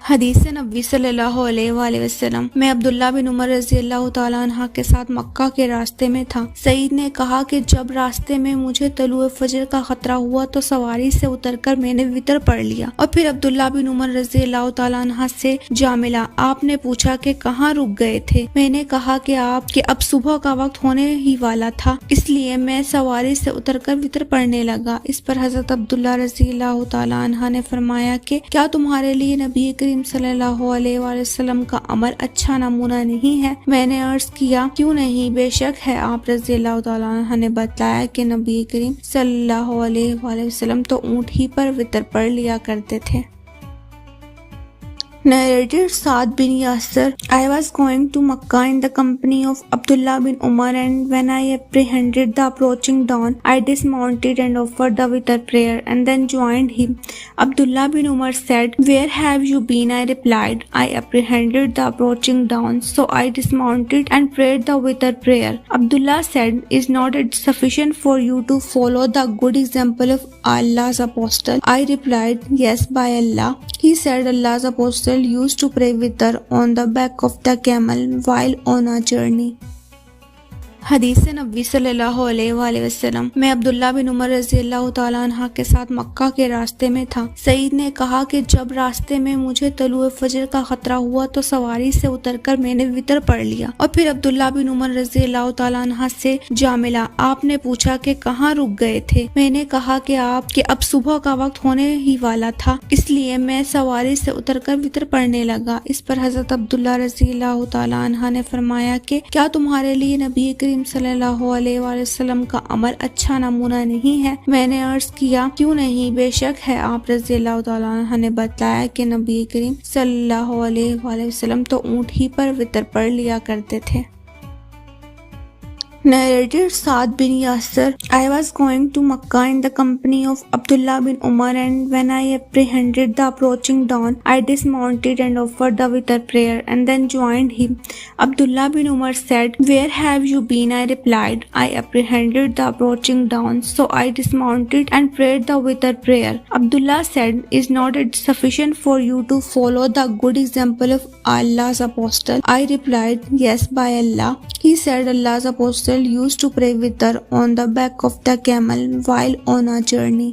हदीस नबी सल्लल्लाहु अलैहि वसल्लम में अब्दुल्ला बिन उमर रज़ी अल्लाह तआला अन्हा के साथ मक्का के रास्ते में था। सईद ने कहा कि जब रास्ते में मुझे तलुए फजर का खतरा हुआ तो सवारी से उतरकर मैंने वितर पढ़ लिया और फिर अब्दुल्ला बिन उमर रज़ी अल्लाह तआला अन्हा से जा मिला। आपने पूछा कि कहाँ रुक गए थे। मैंने कहा कि अब सुबह का वक्त होने ही वाला था, इसलिए मैं सवारी से उतरकर वितर पढ़ने लगा। इस पर हजरत अब्दुल्ला रज़ी अल्लाह तआला अन्हा ने फरमाया कि क्या तुम्हारे लिए नबी करीम सल्लल्लाहु अलैहि वसल्लम का अमल अच्छा नमूना नहीं है। मैंने अर्ज किया क्यों नहीं, बेशक है। आप रज़ी अल्लाह तआला अन्हा ने बताया कि नबी करीम सल्लल्लाहु अलैहि वसल्लम तो ऊँट ही पर वितर पढ़ लिया करते थे। Narrated Saad bin Yasir. I was going to Makkah in the company of Abdullah bin Umar, and when I apprehended the approaching dawn, I dismounted and offered the witr prayer and then joined him. Abdullah bin Umar said, "Where have you been?" I replied, "I apprehended the approaching dawn, so I dismounted and prayed the witr prayer." Abdullah said, "Is not it sufficient for you to follow the good example of Allah's apostle?" I replied, "Yes, by Allah." He said, "Allah's apostle used to pray witr on the back of the camel while on a journey." हदीस नबी सल्लल्लाहु अलैहि वसल्लम में अब्दुल्ला बिन उमर रज़ी अल्लाह तआला अन्हा के साथ मक्का के रास्ते में था। सईद ने कहा कि जब रास्ते में मुझे तलुए फजर का खतरा हुआ तो सवारी से उतरकर मैंने वितर पढ़ लिया और फिर अब्दुल्ला बिन उमर रज़ी अल्लाह तआला अन्हा से जा मिला। आपने पूछा कि कहाँ रुक गए थे। मैंने कहा कि अब सुबह का वक्त होने ही वाला था, इसलिए मैं सवारी से उतरकर वितर पढ़ने लगा। इस पर हजरत अब्दुल्ला रज़ी अल्लाह तआला अन्हा ने फरमाया कि क्या तुम्हारे लिए नबी करीम सल्लल्लाहु अलैहि वसल्लम का अमल अच्छा नमूना नहीं है। मैंने अर्ज किया क्यों नहीं, बेशक है। आप रज़ी अल्लाह तआला अन्हा ने बताया कि नबी करीम सल्लल्लाहु अलैहि वसल्लम तो ऊँट ही पर वितर पढ़ लिया करते थे। Narrated Saad bin Yasir. I was going to Makkah in the company of Abdullah bin Umar, and when I apprehended the approaching dawn, I dismounted and offered the witr prayer and then joined him. Abdullah bin Umar said, "Where have you been?" I replied, "I apprehended the approaching dawn, so I dismounted and prayed the witr prayer." Abdullah said, "Is not it sufficient for you to follow the good example of Allah's apostle?" I replied, "Yes, by Allah." He said, "Allah's apostle used to pray witr on the back of the camel while on a journey."